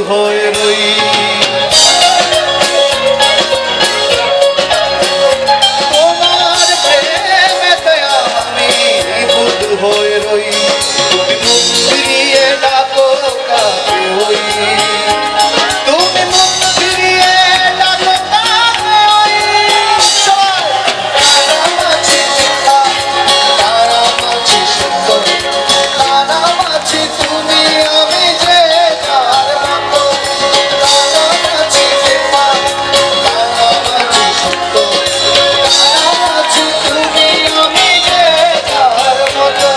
হয়ে রই। তোমার প্রেমেতে আমি বুধ হয়ে রই। তুমি মুখ ফিরিয়ে ডাকো কাকে হই, তুমি মুখ ফিরিয়ে ডাকো কাকে হই। কানামাছি চিন্তা, কানামাছি সত্য, কানামাছি তুমি আমি যে যার মতো। কানামাছি চিন্তা, কানামাছি সত্য, কানামাছি তুমি আমি যে যার মতো।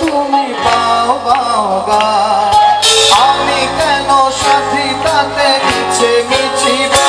তুমি পাও বাওগা, আমি কেন সাথী তাতে মিছে মিছিবা।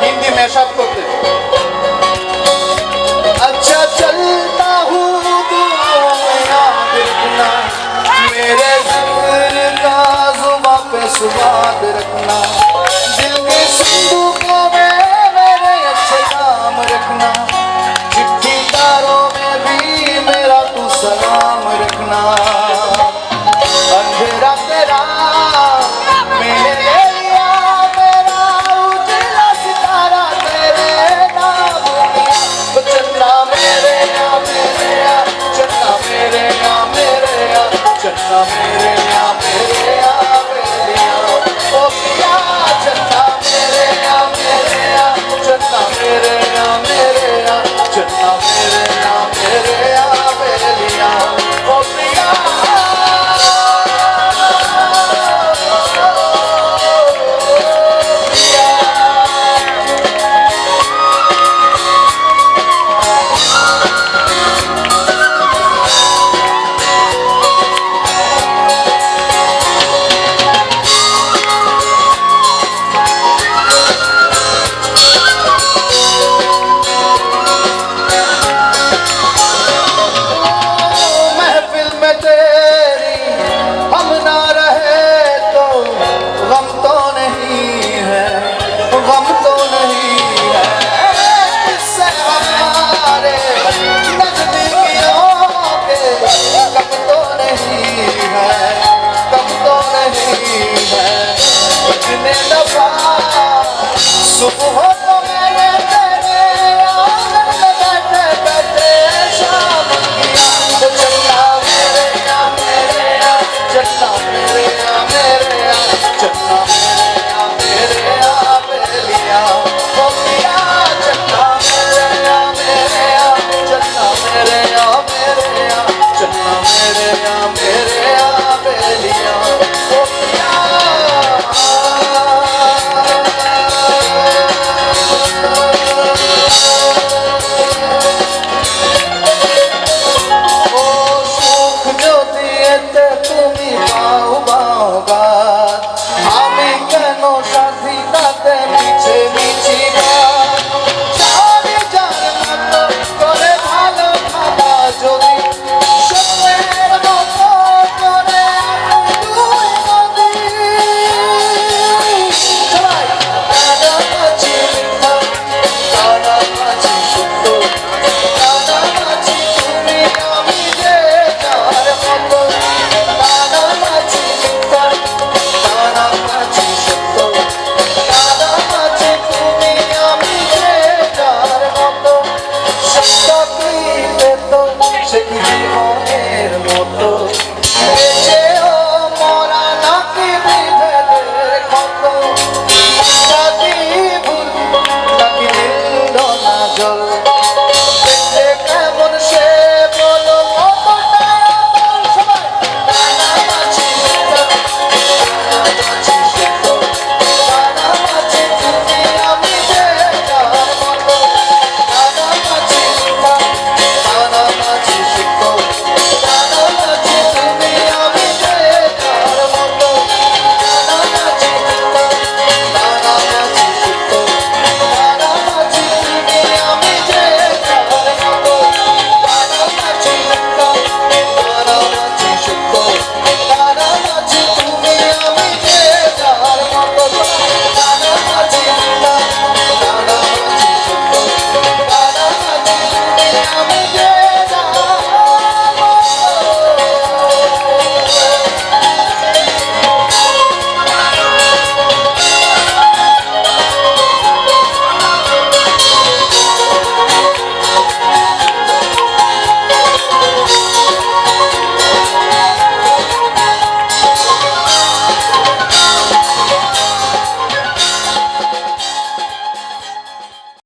हिंदी मैशअप करते। अच्छा चलता हूँ दुआया देखना, मेरे जिक्र का जुबां पे सुबाद रखना। दिल के संदूकों में मेरे अच्छे नाम रखना, चिट्ठी तारों में भी मेरा तू सलाम रखना। अंधेरा तेरा मेरे चन्ना मेरे या मेरे या मेरे या, ओ पिया चन्ना मेरे या मेरे या, चन्ना मेरे या मेरे या, चन्ना मेरे या मेरे या मेरे या, ओ पिया। सुबह